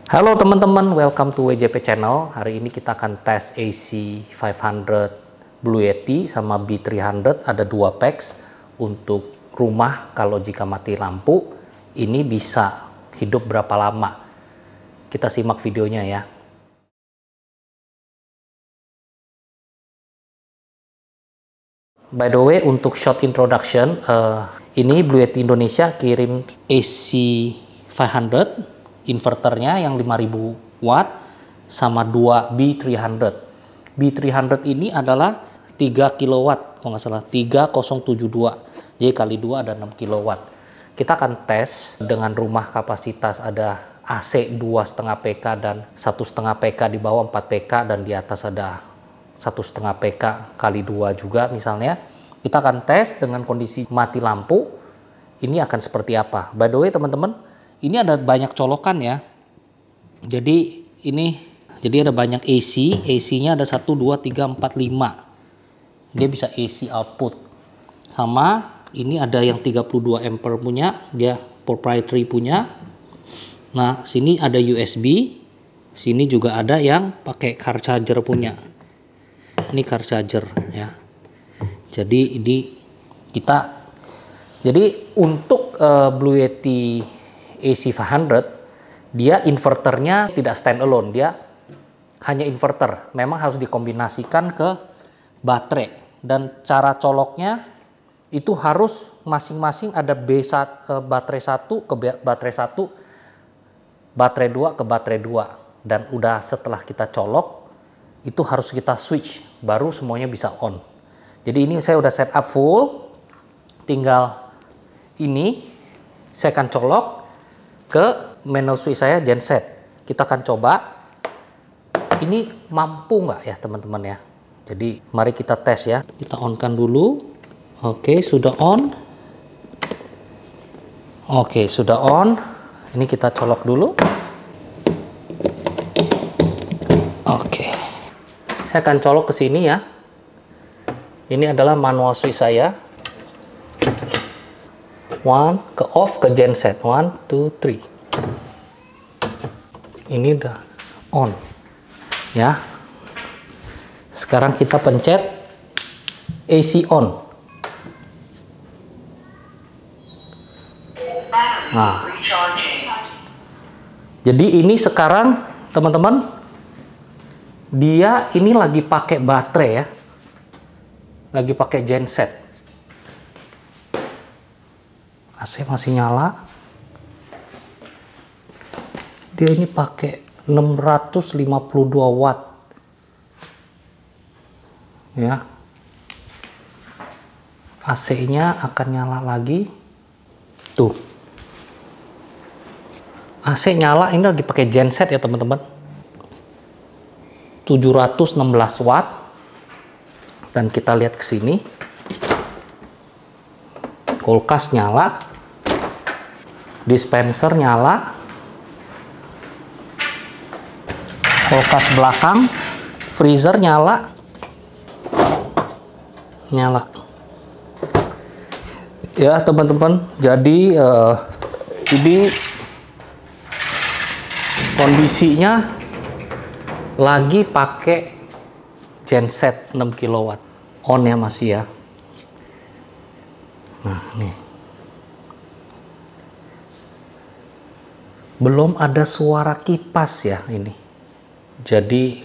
Halo teman-teman, welcome to WJP Channel. Hari ini kita akan tes AC500 Blue Yeti sama B300. Ada dua packs untuk rumah. Kalau jika mati lampu, ini bisa hidup berapa lama? Kita simak videonya ya. By the way, untuk short introduction, ini Blue Yeti Indonesia kirim AC500 inverternya yang 5000 watt sama dua B300. B300 ini adalah 3 kilowatt, kalau nggak salah 3072. Jadi kali 2 ada 6 kilowatt. Kita akan tes dengan rumah kapasitas ada AC 2,5 PK dan 1,5 PK, di bawah 4 PK, dan di atas ada 1,5 PK kali 2 juga misalnya. Kita akan tes dengan kondisi mati lampu. Ini akan seperti apa? By the way teman-teman, ini ada banyak colokan ya. Jadi ada banyak AC. AC-nya ada 1, 2, 3, 4, 5. Dia bisa AC output. Sama ini ada yang 32 ampere punya, dia proprietary punya. Nah, sini ada USB. Sini juga ada yang pakai car charger punya. Ini car charger ya. Jadi untuk Blue Yeti AC500, dia inverternya tidak standalone, dia hanya inverter. Memang harus dikombinasikan ke baterai, dan cara coloknya itu harus masing-masing ada baterai 1 ke baterai 1, baterai 2 ke baterai 2, dan udah setelah kita colok itu harus kita switch baru semuanya bisa on. Jadi ini saya udah setup full, tinggal ini saya akan colok ke manual switch saya genset. Kita akan coba ini mampu nggak ya teman-teman ya. Jadi mari kita tes ya. Kita on kan dulu. Oke, sudah on. Oke, sudah on. Ini kita colok dulu. Oke, saya akan colok ke sini ya. Ini adalah manual switch saya. Ke off, ke genset. 1, 2, 3. Ini udah on ya. Sekarang kita pencet AC on. Nah, jadi ini sekarang teman-teman, dia ini lagi pakai baterai ya, lagi pakai genset. AC masih nyala. Dia ini pakai 652 watt ya. AC-nya akan nyala lagi. Tuh, AC nyala. Ini lagi pakai genset ya teman-teman. 716 watt. Dan kita lihat ke sini. Kulkas nyala, dispenser nyala, kulkas belakang, freezer nyala, ya teman-teman. Jadi ini kondisinya lagi pakai genset 6 kilowatt, on ya masih ya. Nah, nih. Belum ada suara kipas ya ini. Jadi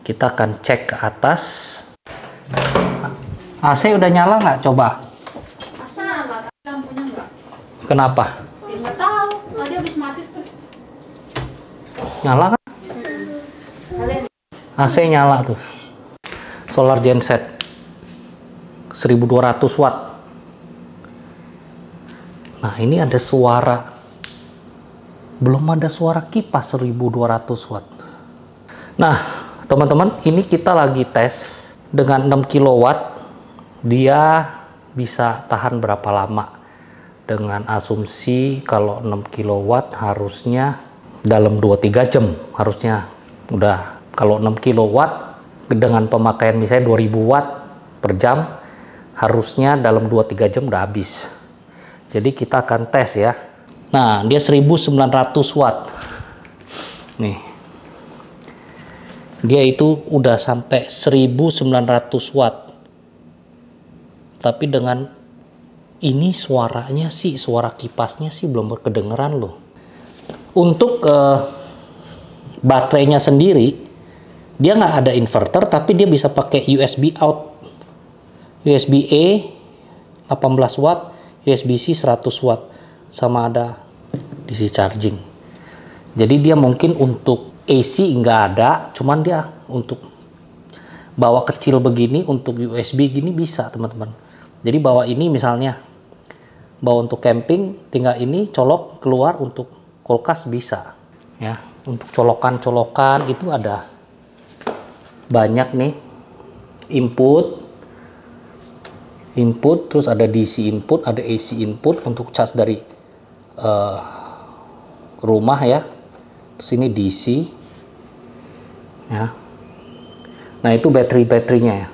kita akan cek ke atas. AC udah nyala nggak? Coba. AC nyala, lampunya nggak. Kenapa? Nggak tahu, tadi habis mati tuh. Nyala kan? AC nyala tuh. Solar genset 1200 watt. Nah, ini ada suara. Belum ada suara kipas 1200 watt. Nah, teman-teman, ini kita lagi tes dengan 6 kilowatt. Dia bisa tahan berapa lama? Dengan asumsi kalau 6 kilowatt harusnya dalam 2-3 jam. Harusnya udah, kalau 6 kilowatt dengan pemakaian misalnya 2000 watt per jam, harusnya dalam 2-3 jam udah habis. Jadi kita akan tes ya. Nah, dia 1900 watt. Nih. Dia itu udah sampai 1900 watt. Tapi dengan ini suaranya sih, suara kipasnya sih belum kedengeran loh. Untuk baterainya sendiri, dia nggak ada inverter, tapi dia bisa pakai USB out, USB-A 18 watt, USB-C 100 watt, sama ada DC charging. Jadi dia mungkin untuk AC nggak ada, cuman dia untuk bawa kecil begini, untuk USB gini bisa teman-teman. Jadi bawa ini misalnya, bawa untuk camping, tinggal ini colok keluar, untuk kulkas bisa ya. Untuk colokan-colokan itu ada banyak nih, input, terus ada DC input, ada AC input untuk cas dari rumah ya. Terus ini DC ya. Nah itu baterinya ya,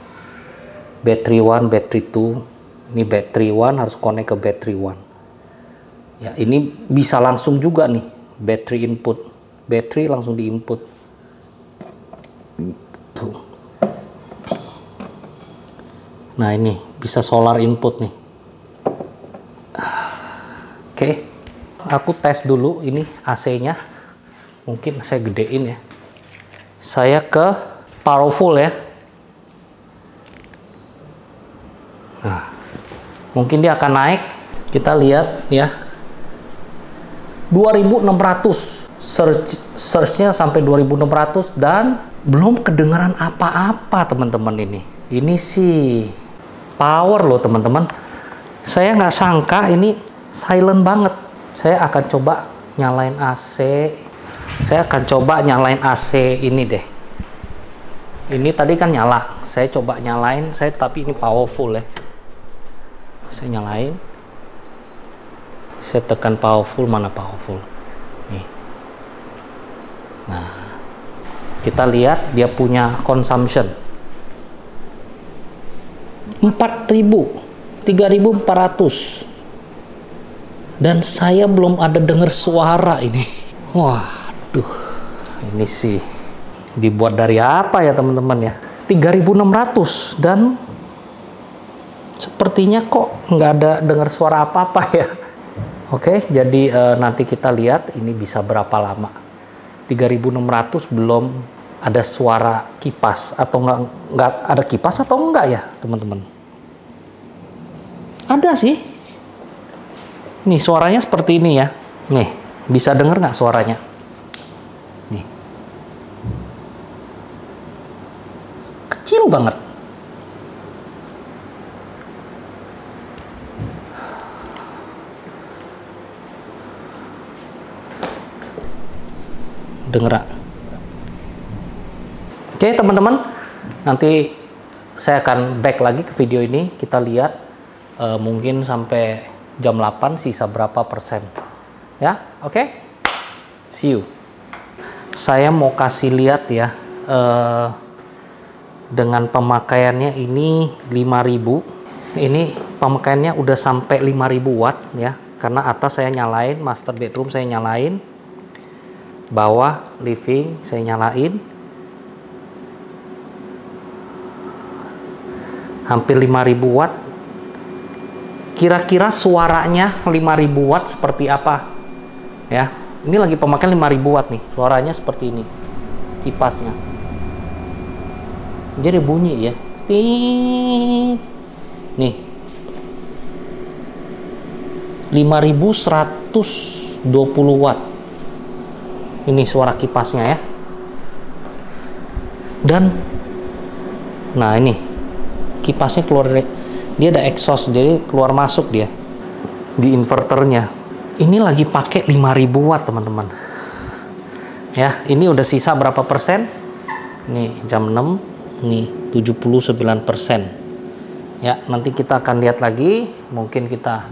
battery 1, battery 2. Ini battery 1 harus connect ke battery 1 ya. Ini bisa langsung juga nih, battery input, battery langsung di input tuh. Nah ini bisa solar input nih. Oke, aku tes dulu ini AC-nya. Mungkin saya gedein ya. Saya ke powerful ya. Nah, mungkin dia akan naik. Kita lihat ya. 2600. Search-nya sampai 2600 dan belum kedengaran apa-apa teman-teman ini. Ini sih power loh teman-teman. Saya nggak sangka ini silent banget. Saya akan coba nyalain AC. Saya akan coba nyalain AC ini deh. Ini tadi kan nyala. Saya coba nyalain, tapi ini powerful ya. Saya nyalain. Saya tekan powerful, mana powerful? Nih. Nah, kita lihat dia punya consumption 3.400 dan saya belum ada dengar suara ini. Waduh, ini sih dibuat dari apa ya teman-teman ya? 3.600 dan sepertinya kok nggak ada dengar suara apa-apa ya. Oke, jadi nanti kita lihat ini bisa berapa lama. 3.600 belum ada suara kipas atau nggak ada kipas atau enggak ya teman-teman? Ada sih. Nih suaranya seperti ini ya. Nih bisa dengar nggak suaranya? Nih kecil banget. Dengar. Oke teman-teman, nanti saya akan back lagi ke video ini. Kita lihat mungkin sampai jam 8 sisa berapa persen ya. Oke, see you. Saya mau kasih lihat ya, dengan pemakaiannya ini 5000. Ini pemakaiannya udah sampai 5000 watt ya, karena atas saya nyalain, master bedroom saya nyalain, bawah living saya nyalain, hampir 5000 watt. Kira-kira suaranya 5000 watt seperti apa ya? Ini lagi pemakaian 5000 watt nih, suaranya seperti ini kipasnya. Jadi bunyi ya, nih 5120 watt. Ini suara kipasnya ya. Dan nah ini kipasnya keluar dari, dia ada exhaust, jadi keluar masuk dia di inverternya. Ini lagi pakai 5000 watt teman-teman ya. Ini udah sisa berapa persen nih? Jam 6 nih 79% ya. Nanti kita akan lihat lagi, mungkin kita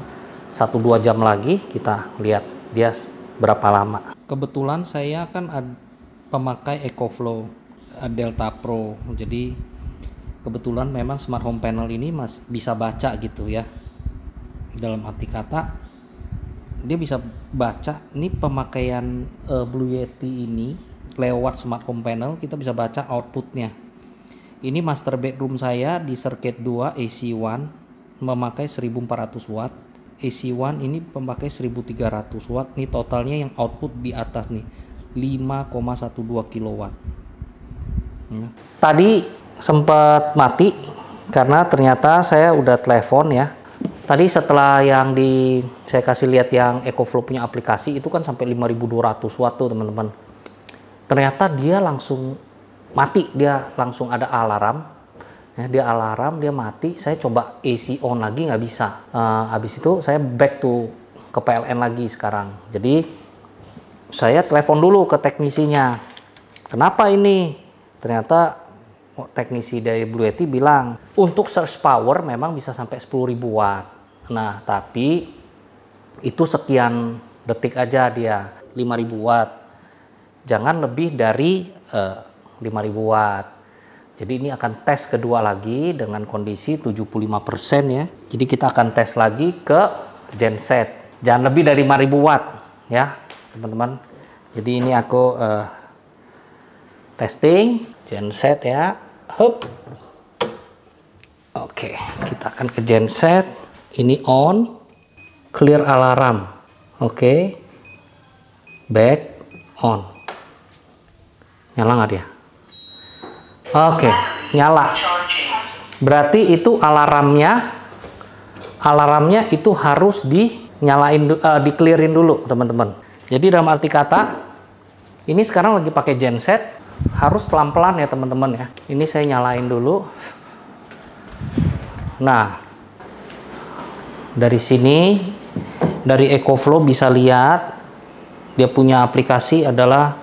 1-2 jam lagi kita lihat dia berapa lama. Kebetulan saya kan pemakai EcoFlow Delta Pro, jadi kebetulan memang smart home panel ini bisa baca gitu ya. Dalam arti kata dia bisa baca ini pemakaian Blue Yeti ini lewat smart home panel kita bisa baca outputnya. Ini master bedroom saya di circuit 2 AC1 memakai 1400 watt. AC1 ini memakai 1300 watt. Ini totalnya yang output di atas nih 5,12 kilowatt. Tadi sempat mati karena ternyata saya udah telepon ya. Tadi setelah yang saya kasih lihat yang EcoFlow punya aplikasi itu kan sampai 5200 watt tuh teman-teman. Ternyata dia langsung mati, dia langsung ada alarm. Ya, dia alarm, dia mati. Saya coba AC on lagi nggak bisa. Habis itu saya back to ke PLN lagi sekarang. Jadi saya telepon dulu ke teknisinya. Kenapa ini? Ternyata teknisi dari Blue Yeti bilang untuk surge power memang bisa sampai 10.000 watt. Nah, tapi itu sekian detik aja dia 5.000 watt. Jangan lebih dari 5.000 watt. Jadi ini akan tes kedua lagi dengan kondisi 75% ya. Jadi kita akan tes lagi ke genset. Jangan lebih dari 5.000 watt ya, teman-teman. Jadi ini aku testing genset ya. Hup. Oke, kita akan ke genset. Ini on, clear alarm. Oke. Back on. Nyala nggak dia? Oke, nyala. Berarti itu alarmnya itu harus di-clearin dulu, teman-teman. Jadi dalam arti kata, ini sekarang lagi pakai genset, harus pelan-pelan ya, teman-teman ya. Ini saya nyalain dulu. Nah, dari sini, dari EcoFlow bisa lihat, dia punya aplikasi adalah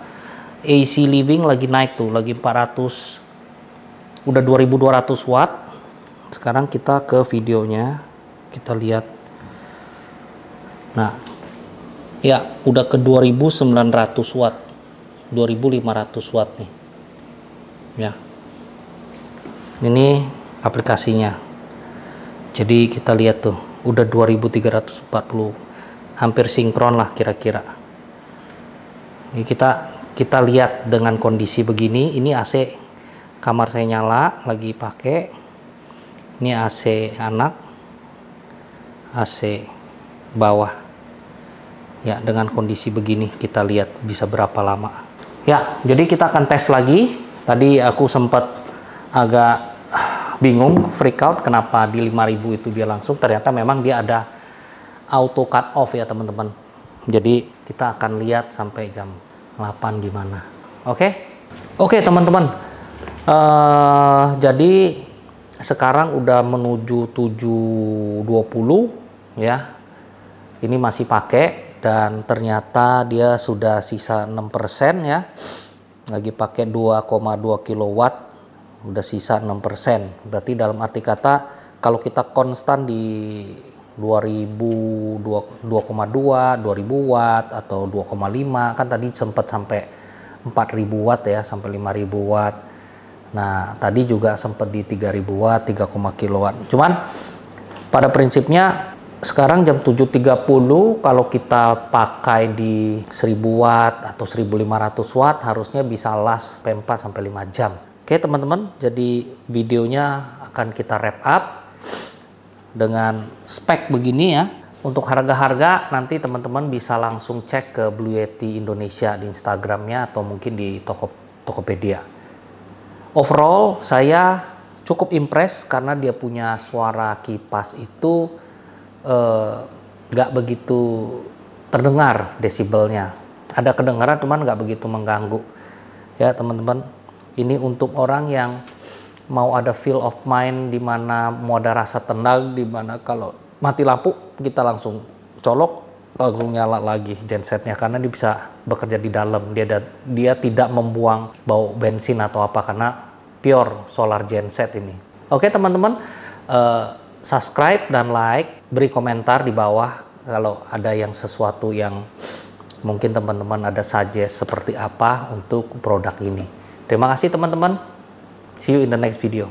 AC Living lagi naik tuh, lagi 400, udah 2200 watt. Sekarang kita ke videonya, kita lihat. Nah, ya udah ke 2900 watt, 2500 watt nih. Ya, ini aplikasinya. Jadi kita lihat tuh, udah 2340, hampir sinkron lah kira-kira. Ini kita lihat dengan kondisi begini. Ini AC kamar saya nyala, lagi pakai. Ini AC anak, AC bawah. Ya, dengan kondisi begini kita lihat bisa berapa lama. Ya, jadi kita akan tes lagi. Tadi aku sempat agak bingung, freak out kenapa di 5000 itu dia langsung. Ternyata memang dia ada auto cut off ya, teman-teman. Jadi kita akan lihat sampai jam 8 gimana. Oke, teman-teman. Jadi sekarang udah menuju 7.20 ya. Ini masih pakai dan ternyata dia sudah sisa 6% ya. Lagi pakai 2,2 kilowatt, udah sisa 6%. Berarti dalam arti kata kalau kita konstan di 2.000, 2,2, 2.000 watt atau 2,5, kan tadi sempat sampai 4.000 watt ya, sampai 5.000 watt. Nah, tadi juga sempat di 3.000 watt, 3, kilowatt. Cuman pada prinsipnya sekarang jam 7.30 kalau kita pakai di 1000 watt atau 1500 watt harusnya bisa last 4 sampai 5 jam. Oke, teman-teman, jadi videonya akan kita wrap up dengan spek begini ya. Untuk harga-harga nanti teman-teman bisa langsung cek ke Blue Yeti Indonesia di Instagramnya atau mungkin di Tokopedia. Overall saya cukup impress karena dia punya suara kipas itu nggak begitu terdengar desibelnya. Ada kedengaran cuman nggak begitu mengganggu. Ya teman-teman, ini untuk orang yang mau ada feel of mind, di mana mau ada rasa tenang, di mana kalau mati lampu kita langsung colok, langsung nyala lagi gensetnya karena dia bisa bekerja di dalam. Dia tidak membuang bau bensin atau apa karena pure solar genset ini. Oke teman-teman, subscribe dan like, beri komentar di bawah kalau ada yang sesuatu yang mungkin teman-teman ada suggest seperti apa untuk produk ini. Terima kasih teman-teman. See you in the next video.